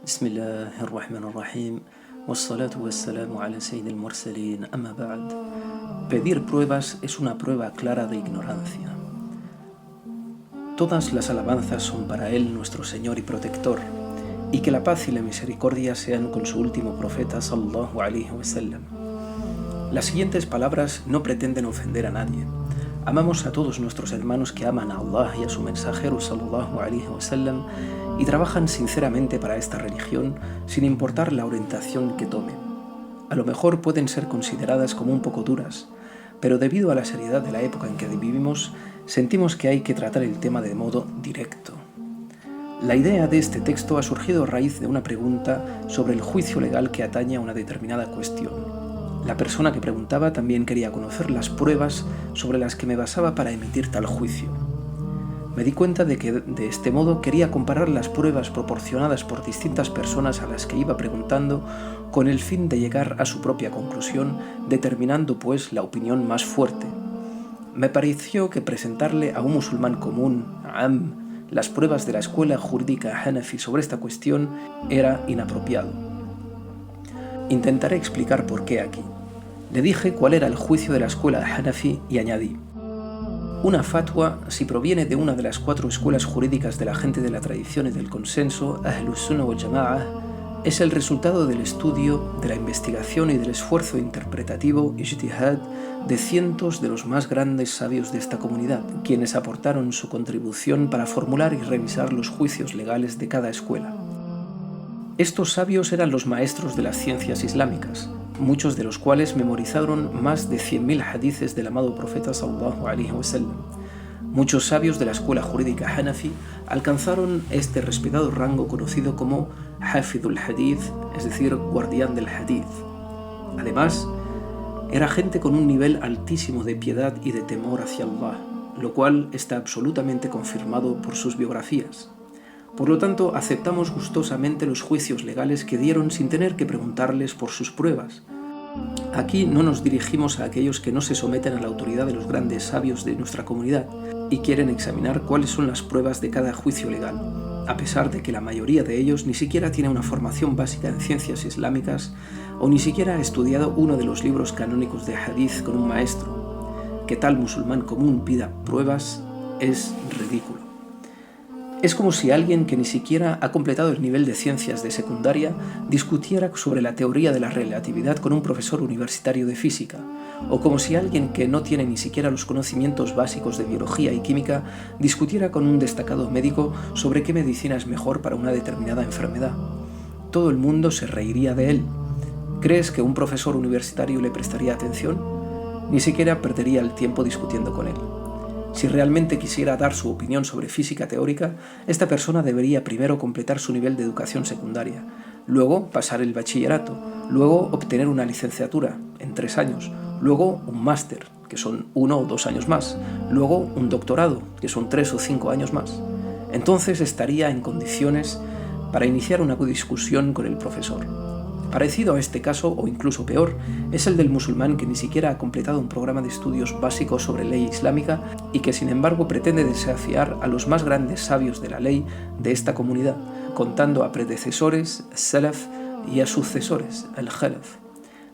بسم الله الرحمن الرحيم والصلاة والسلام على سيد المرسلين أما بعد. Pedir pruebas es una prueba clara de ignorancia. Todas las alabanzas son para Él, nuestro Señor y Protector, y que la paz y la misericordia sean con su último profeta sallallahu alaihi wasallam. Las siguientes palabras no pretenden ofender a nadie. Amamos a todos nuestros hermanos que aman a Allah y a su mensajero sallallahu alaihi wasallam y trabajan sinceramente para esta religión sin importar la orientación que tomen. A lo mejor pueden ser consideradas como un poco duras, pero debido a la seriedad de la época en que vivimos, sentimos que hay que tratar el tema de modo directo. La idea de este texto ha surgido a raíz de una pregunta sobre el juicio legal que atañe a una determinada cuestión. La persona que preguntaba también quería conocer las pruebas sobre las que me basaba para emitir tal juicio. Me di cuenta de que de este modo quería comparar las pruebas proporcionadas por distintas personas a las que iba preguntando con el fin de llegar a su propia conclusión, determinando pues la opinión más fuerte. Me pareció que presentarle a un musulmán común, las pruebas de la escuela jurídica Hanafi sobre esta cuestión era inapropiado. Intentaré explicar por qué aquí. Le dije cuál era el juicio de la escuela Hanafi y añadí: una fatwa, si proviene de una de las 4 escuelas jurídicas de la gente de la tradición y del consenso, Ahlus Sunnah wal Jama'ah, es el resultado del estudio, de la investigación y del esfuerzo interpretativo, ijtihad, de cientos de los más grandes sabios de esta comunidad, quienes aportaron su contribución para formular y revisar los juicios legales de cada escuela. Estos sabios eran los maestros de las ciencias islámicas, muchos de los cuales memorizaron más de 100.000 hadices del amado profeta sallallahu alaihi wasallam. Muchos sabios de la escuela jurídica Hanafi alcanzaron este respetado rango conocido como Hafidul Hadith, es decir, guardián del hadith. Además, era gente con un nivel altísimo de piedad y de temor hacia Allah, lo cual está absolutamente confirmado por sus biografías. Por lo tanto, aceptamos gustosamente los juicios legales que dieron sin tener que preguntarles por sus pruebas. Aquí no nos dirigimos a aquellos que no se someten a la autoridad de los grandes sabios de nuestra comunidad y quieren examinar cuáles son las pruebas de cada juicio legal, a pesar de que la mayoría de ellos ni siquiera tiene una formación básica en ciencias islámicas o ni siquiera ha estudiado uno de los libros canónicos de hadith con un maestro. Que tal musulmán común pida pruebas es ridículo. Es como si alguien que ni siquiera ha completado el nivel de ciencias de secundaria discutiera sobre la teoría de la relatividad con un profesor universitario de física, o como si alguien que no tiene ni siquiera los conocimientos básicos de biología y química discutiera con un destacado médico sobre qué medicina es mejor para una determinada enfermedad. Todo el mundo se reiría de él. ¿Crees que un profesor universitario le prestaría atención? Ni siquiera perdería el tiempo discutiendo con él. Si realmente quisiera dar su opinión sobre física teórica, esta persona debería primero completar su nivel de educación secundaria, luego pasar el bachillerato, luego obtener una licenciatura en 3 años, luego un máster, que son 1 o 2 años más, luego un doctorado, que son 3 o 5 años más. Entonces estaría en condiciones para iniciar una discusión con el profesor. Parecido a este caso, o incluso peor, es el del musulmán que ni siquiera ha completado un programa de estudios básicos sobre ley islámica y que sin embargo pretende desafiar a los más grandes sabios de la ley de esta comunidad, contando a predecesores, salaf, y a sucesores, el khalaf.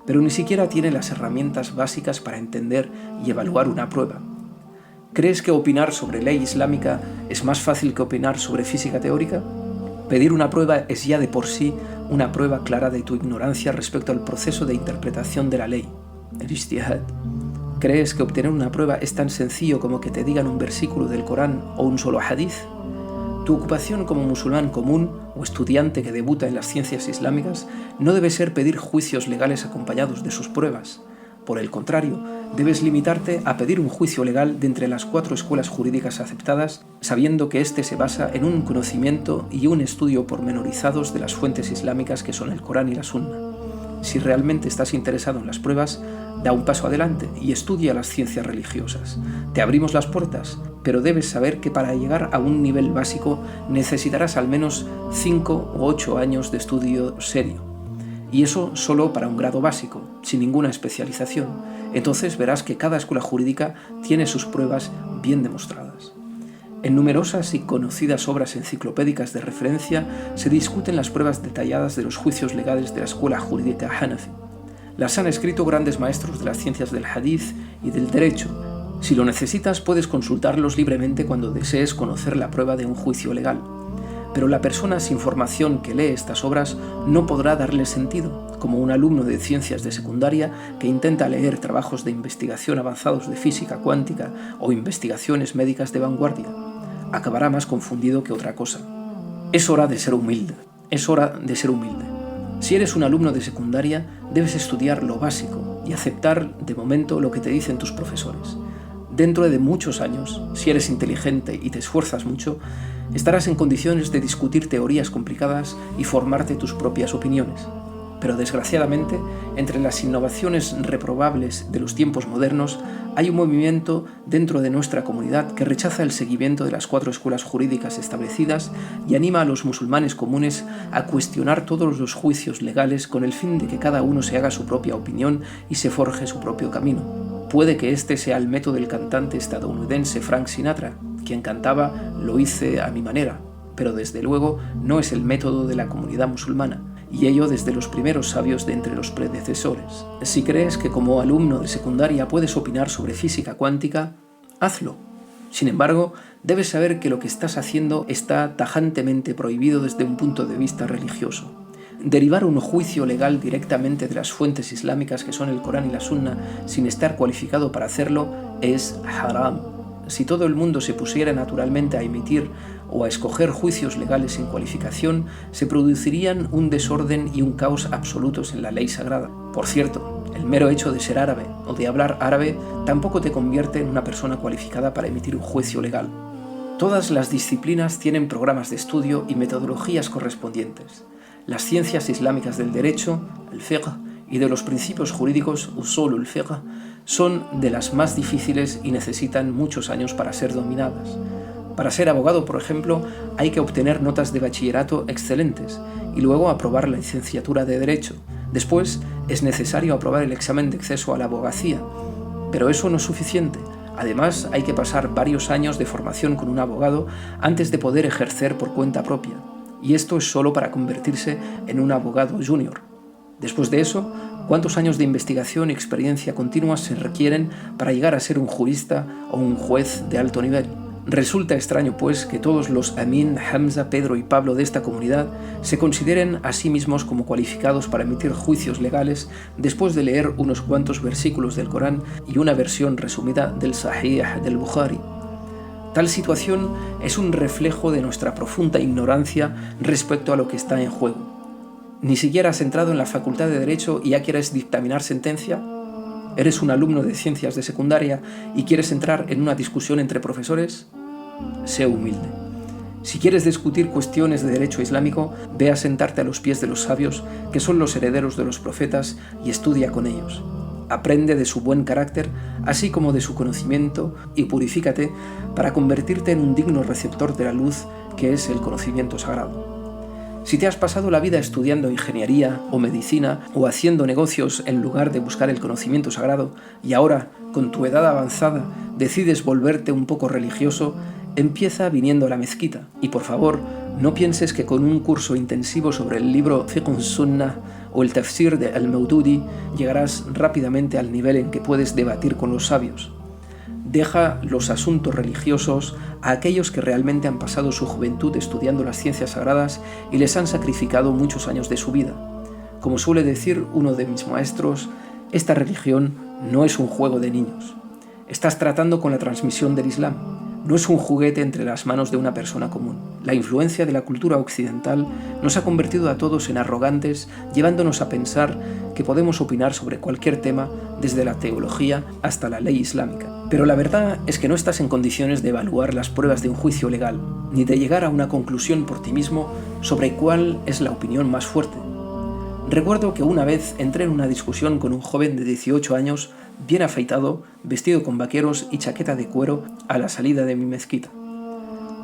Pero ni siquiera tiene las herramientas básicas para entender y evaluar una prueba. ¿Crees que opinar sobre ley islámica es más fácil que opinar sobre física teórica? Pedir una prueba es ya de por sí una prueba clara de tu ignorancia respecto al proceso de interpretación de la ley, el ijtihad. ¿Crees que obtener una prueba es tan sencillo como que te digan un versículo del Corán o un solo hadith? Tu ocupación como musulmán común o estudiante que debuta en las ciencias islámicas no debe ser pedir juicios legales acompañados de sus pruebas. Por el contrario, debes limitarte a pedir un juicio legal de entre las 4 escuelas jurídicas aceptadas, sabiendo que éste se basa en un conocimiento y un estudio pormenorizados de las fuentes islámicas que son el Corán y la Sunna. Si realmente estás interesado en las pruebas, da un paso adelante y estudia las ciencias religiosas. Te abrimos las puertas, pero debes saber que para llegar a un nivel básico necesitarás al menos 5 u 8 años de estudio serio. Y eso solo para un grado básico, sin ninguna especialización. Entonces verás que cada escuela jurídica tiene sus pruebas bien demostradas. En numerosas y conocidas obras enciclopédicas de referencia se discuten las pruebas detalladas de los juicios legales de la escuela jurídica Hanafi. Las han escrito grandes maestros de las ciencias del hadith y del derecho. Si lo necesitas, puedes consultarlos libremente cuando desees conocer la prueba de un juicio legal. Pero la persona sin formación que lee estas obras no podrá darle sentido, como un alumno de ciencias de secundaria que intenta leer trabajos de investigación avanzados de física cuántica o investigaciones médicas de vanguardia. Acabará más confundido que otra cosa. Es hora de ser humilde. Es hora de ser humilde. Si eres un alumno de secundaria, debes estudiar lo básico y aceptar de momento lo que te dicen tus profesores. Dentro de muchos años, si eres inteligente y te esfuerzas mucho, estarás en condiciones de discutir teorías complicadas y formarte tus propias opiniones. Pero desgraciadamente, entre las innovaciones reprobables de los tiempos modernos, hay un movimiento dentro de nuestra comunidad que rechaza el seguimiento de las 4 escuelas jurídicas establecidas y anima a los musulmanes comunes a cuestionar todos los juicios legales con el fin de que cada uno se haga su propia opinión y se forje su propio camino. Puede que este sea el método del cantante estadounidense Frank Sinatra, quien cantaba «Lo hice a mi manera», pero desde luego no es el método de la comunidad musulmana, y ello desde los primeros sabios de entre los predecesores. Si crees que como alumno de secundaria puedes opinar sobre física cuántica, hazlo. Sin embargo, debes saber que lo que estás haciendo está tajantemente prohibido desde un punto de vista religioso. Derivar un juicio legal directamente de las fuentes islámicas que son el Corán y la Sunna sin estar cualificado para hacerlo es haram. Si todo el mundo se pusiera naturalmente a emitir o a escoger juicios legales sin cualificación, se producirían un desorden y un caos absolutos en la ley sagrada. Por cierto, el mero hecho de ser árabe o de hablar árabe tampoco te convierte en una persona cualificada para emitir un juicio legal. Todas las disciplinas tienen programas de estudio y metodologías correspondientes. Las ciencias islámicas del derecho, el fiqh, y de los principios jurídicos, usul al-fiqh, son de las más difíciles y necesitan muchos años para ser dominadas. Para ser abogado, por ejemplo, hay que obtener notas de bachillerato excelentes y luego aprobar la licenciatura de Derecho. Después es necesario aprobar el examen de acceso a la abogacía. Pero eso no es suficiente. Además, hay que pasar varios años de formación con un abogado antes de poder ejercer por cuenta propia. Y esto es solo para convertirse en un abogado junior. Después de eso, ¿cuántos años de investigación y experiencia continua se requieren para llegar a ser un jurista o un juez de alto nivel? Resulta extraño, pues, que todos los Amin, Hamza, Pedro y Pablo de esta comunidad se consideren a sí mismos como cualificados para emitir juicios legales después de leer unos cuantos versículos del Corán y una versión resumida del Sahih del Bukhari. Tal situación es un reflejo de nuestra profunda ignorancia respecto a lo que está en juego. ¿Ni siquiera has entrado en la facultad de Derecho y ya quieres dictaminar sentencia? ¿Eres un alumno de ciencias de secundaria y quieres entrar en una discusión entre profesores? Sé humilde. Si quieres discutir cuestiones de derecho islámico, ve a sentarte a los pies de los sabios, que son los herederos de los profetas, y estudia con ellos. Aprende de su buen carácter, así como de su conocimiento, y purifícate para convertirte en un digno receptor de la luz que es el conocimiento sagrado. Si te has pasado la vida estudiando ingeniería o medicina o haciendo negocios en lugar de buscar el conocimiento sagrado y ahora, con tu edad avanzada, decides volverte un poco religioso, empieza viniendo a la mezquita. Y por favor, no pienses que con un curso intensivo sobre el libro Fiqh Sunnah o el tafsir de Al-Maududi llegarás rápidamente al nivel en que puedes debatir con los sabios. Deja los asuntos religiosos a aquellos que realmente han pasado su juventud estudiando las ciencias sagradas y les han sacrificado muchos años de su vida. Como suele decir uno de mis maestros, esta religión no es un juego de niños. Estás tratando con la transmisión del Islam. No es un juguete entre las manos de una persona común. La influencia de la cultura occidental nos ha convertido a todos en arrogantes, llevándonos a pensar que podemos opinar sobre cualquier tema, desde la teología hasta la ley islámica. Pero la verdad es que no estás en condiciones de evaluar las pruebas de un juicio legal, ni de llegar a una conclusión por ti mismo sobre cuál es la opinión más fuerte. Recuerdo que una vez entré en una discusión con un joven de 18 años, bien afeitado, vestido con vaqueros y chaqueta de cuero, a la salida de mi mezquita.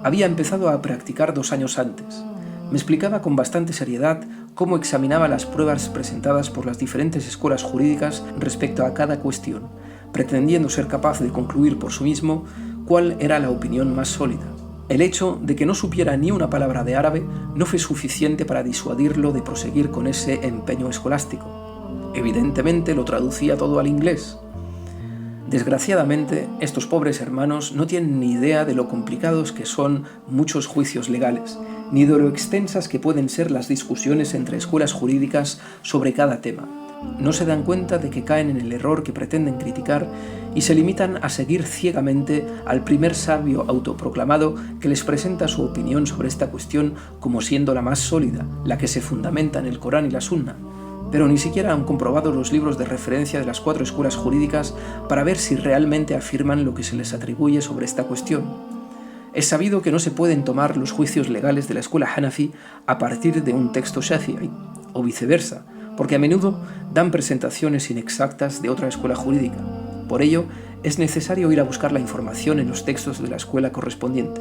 Había empezado a practicar 2 años antes. Me explicaba con bastante seriedad cómo examinaba las pruebas presentadas por las diferentes escuelas jurídicas respecto a cada cuestión, pretendiendo ser capaz de concluir por sí mismo cuál era la opinión más sólida. El hecho de que no supiera ni una palabra de árabe no fue suficiente para disuadirlo de proseguir con ese empeño escolástico. Evidentemente lo traducía todo al inglés. Desgraciadamente, estos pobres hermanos no tienen ni idea de lo complicados que son muchos juicios legales, ni de lo extensas que pueden ser las discusiones entre escuelas jurídicas sobre cada tema. No se dan cuenta de que caen en el error que pretenden criticar y se limitan a seguir ciegamente al primer sabio autoproclamado que les presenta su opinión sobre esta cuestión como siendo la más sólida, la que se fundamenta en el Corán y la Sunna, pero ni siquiera han comprobado los libros de referencia de las 4 escuelas jurídicas para ver si realmente afirman lo que se les atribuye sobre esta cuestión. Es sabido que no se pueden tomar los juicios legales de la escuela Hanafi a partir de un texto Shafi'i, o viceversa, porque a menudo dan presentaciones inexactas de otra escuela jurídica. Por ello, es necesario ir a buscar la información en los textos de la escuela correspondiente.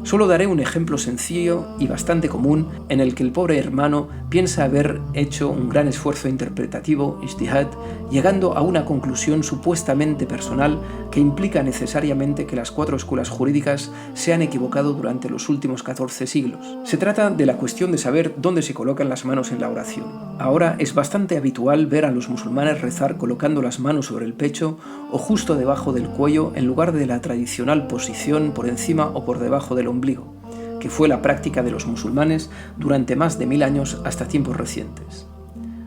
Solo daré un ejemplo sencillo y bastante común en el que el pobre hermano piensa haber hecho un gran esfuerzo interpretativo, ijtihad, llegando a una conclusión supuestamente personal que implica necesariamente que las 4 escuelas jurídicas se han equivocado durante los últimos 14 siglos. Se trata de la cuestión de saber dónde se colocan las manos en la oración. Ahora es bastante habitual ver a los musulmanes rezar colocando las manos sobre el pecho o justo debajo del cuello en lugar de la tradicional posición por encima o por debajo del ombligo, que fue la práctica de los musulmanes durante más de 1000 años hasta tiempos recientes.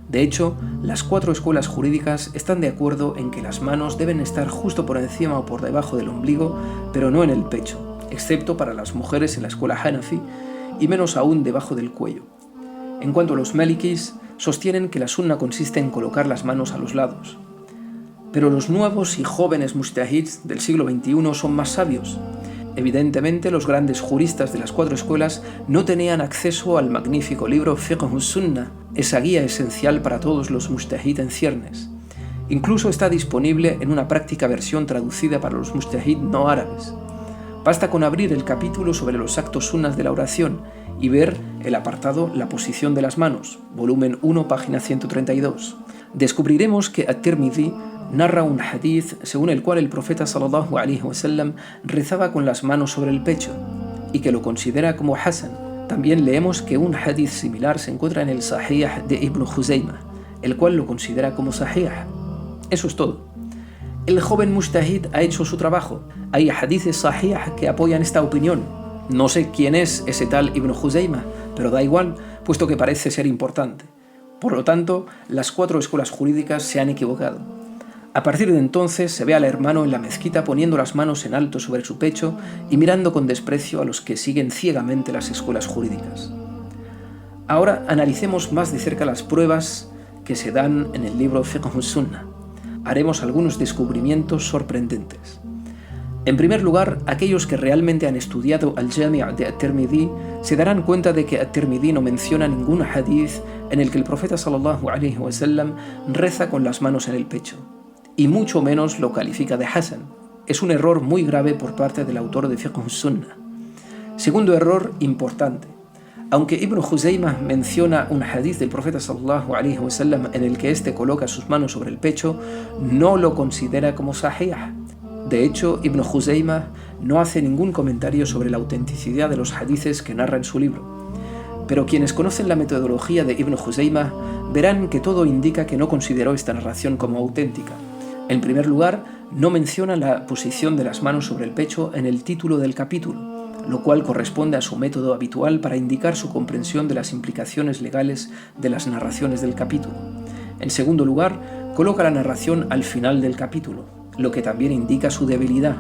De hecho, las 4 escuelas jurídicas están de acuerdo en que las manos deben estar justo por encima o por debajo del ombligo, pero no en el pecho, excepto para las mujeres en la escuela Hanafi, y menos aún debajo del cuello. En cuanto a los Malikis, sostienen que la sunna consiste en colocar las manos a los lados. Pero los nuevos y jóvenes mujtahids del siglo XXI son más sabios. Evidentemente, los grandes juristas de las 4 escuelas no tenían acceso al magnífico libro Fiqh Sunnah, esa guía esencial para todos los mujtahid en ciernes. Incluso está disponible en una práctica versión traducida para los mujtahid no árabes. Basta con abrir el capítulo sobre los actos sunnas de la oración y ver el apartado La posición de las manos, volumen 1, página 132. Descubriremos que At-Tirmidhi narra un hadith según el cual el profeta sallallahu alaihi wasallam rezaba con las manos sobre el pecho y que lo considera como hasan. También leemos que un hadith similar se encuentra en el Sahih de Ibn Khuzaymah, el cual lo considera como sahih. Eso es todo. El joven mujtahid ha hecho su trabajo. Hay hadiths sahih que apoyan esta opinión. No sé quién es ese tal Ibn Khuzaymah, pero da igual, puesto que parece ser importante. Por lo tanto, las 4 escuelas jurídicas se han equivocado. A partir de entonces se ve al hermano en la mezquita poniendo las manos en alto sobre su pecho y mirando con desprecio a los que siguen ciegamente las escuelas jurídicas. Ahora analicemos más de cerca las pruebas que se dan en el libro Fiqh Sunnah. Haremos algunos descubrimientos sorprendentes. En primer lugar, aquellos que realmente han estudiado al Jami' de At-Tirmidhi se darán cuenta de que At-Tirmidhi no menciona ningún hadith en el que el profeta sallallahu alaihi wasallam reza con las manos en el pecho, y mucho menos lo califica de hasan. Es un error muy grave por parte del autor de Fiqh Sunnah. Segundo error importante. Aunque Ibn Khuzaymah menciona un hadith del profeta sallallahu alaihi wasallam en el que éste coloca sus manos sobre el pecho, no lo considera como sahih. De hecho, Ibn Khuzaymah no hace ningún comentario sobre la autenticidad de los hadices que narra en su libro. Pero quienes conocen la metodología de Ibn Khuzaymah verán que todo indica que no consideró esta narración como auténtica. En primer lugar, no menciona la posición de las manos sobre el pecho en el título del capítulo, lo cual corresponde a su método habitual para indicar su comprensión de las implicaciones legales de las narraciones del capítulo. En segundo lugar, coloca la narración al final del capítulo, lo que también indica su debilidad.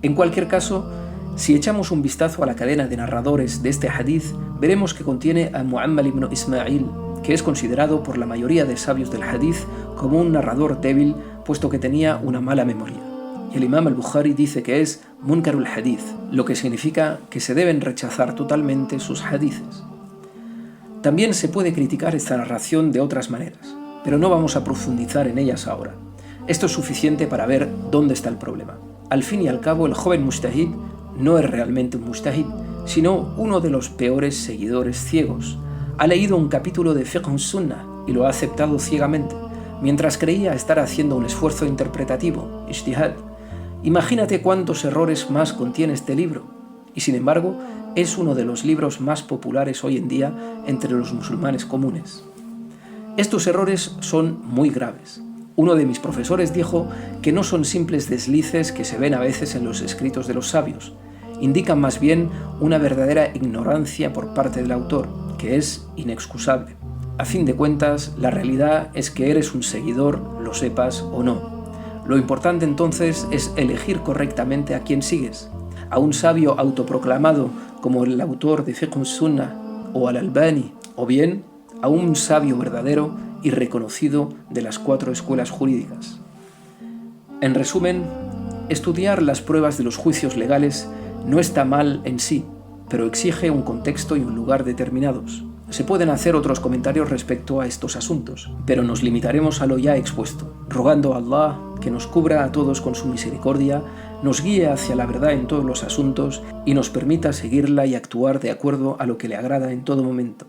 En cualquier caso, si echamos un vistazo a la cadena de narradores de este hadith, veremos que contiene a Mu'ammal ibn Ismail, que es considerado por la mayoría de sabios del hadith como un narrador débil, puesto que tenía una mala memoria. Y el imam al-Bukhari dice que es munkarul hadith, lo que significa que se deben rechazar totalmente sus hadiths. También se puede criticar esta narración de otras maneras, pero no vamos a profundizar en ellas ahora. Esto es suficiente para ver dónde está el problema. Al fin y al cabo, el joven mujtahid no es realmente un mujtahid, sino uno de los peores seguidores ciegos. Ha leído un capítulo de Fiqh Sunnah y lo ha aceptado ciegamente, mientras creía estar haciendo un esfuerzo interpretativo, ijtihad, Imagínate cuántos errores más contiene este libro, y sin embargo es uno de los libros más populares hoy en día entre los musulmanes comunes. Estos errores son muy graves. Uno de mis profesores dijo que no son simples deslices que se ven a veces en los escritos de los sabios, indican más bien una verdadera ignorancia por parte del autor, que es inexcusable. A fin de cuentas, la realidad es que eres un seguidor, lo sepas o no. Lo importante entonces es elegir correctamente a quién sigues, a un sabio autoproclamado como el autor de Fiqh Sunnah o al-Albani, o bien a un sabio verdadero y reconocido de las 4 escuelas jurídicas. En resumen, estudiar las pruebas de los juicios legales no está mal en sí, pero exige un contexto y un lugar determinados. Se pueden hacer otros comentarios respecto a estos asuntos, pero nos limitaremos a lo ya expuesto, rogando a Allah que nos cubra a todos con su misericordia, nos guíe hacia la verdad en todos los asuntos y nos permita seguirla y actuar de acuerdo a lo que le agrada en todo momento.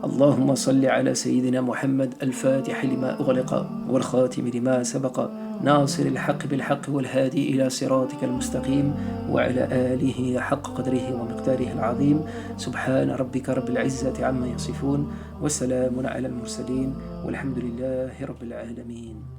اللهم صل على سيدنا محمد الفاتح لما أغلق والخاتم لما سبق ناصر الحق بالحق والهادي إلى صراطك المستقيم وعلى آله حق قدره ومقداره العظيم سبحان ربك رب العزة عما يصفون وسلام على المرسلين والحمد لله رب العالمين.